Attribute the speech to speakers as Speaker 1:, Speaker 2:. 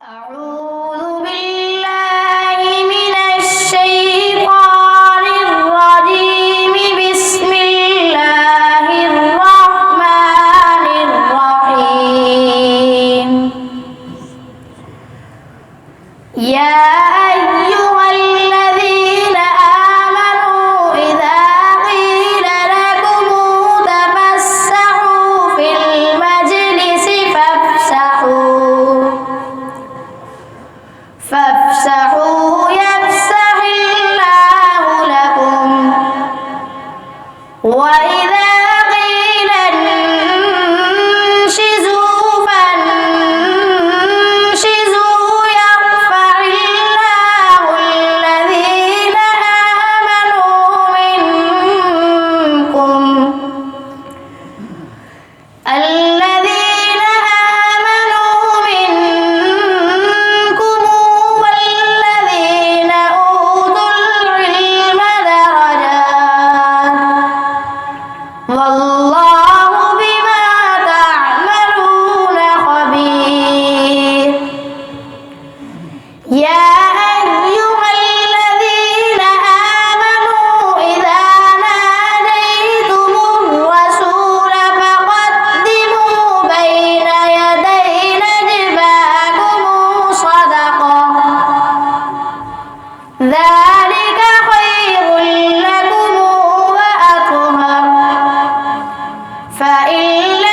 Speaker 1: أعوذ بالله من الشيطان الرجيم. بسم الله الرحمن الرحيم. يا أيها الذين آمنوا إذا قيل لكم تفسحوا في المجلس فافسحوا يفسح الله لكم وإذا قيل انشزوا فانشزوا يرفع الله الذين آمنوا منكم والذين أوتوا العلم درجات والله بما تعملون خبير. يا أيها الذين آمنوا إذا ناديتم الرسول فقدموا بين يدي نجواكم صدقة ذلك خير لكم وأطهر فإن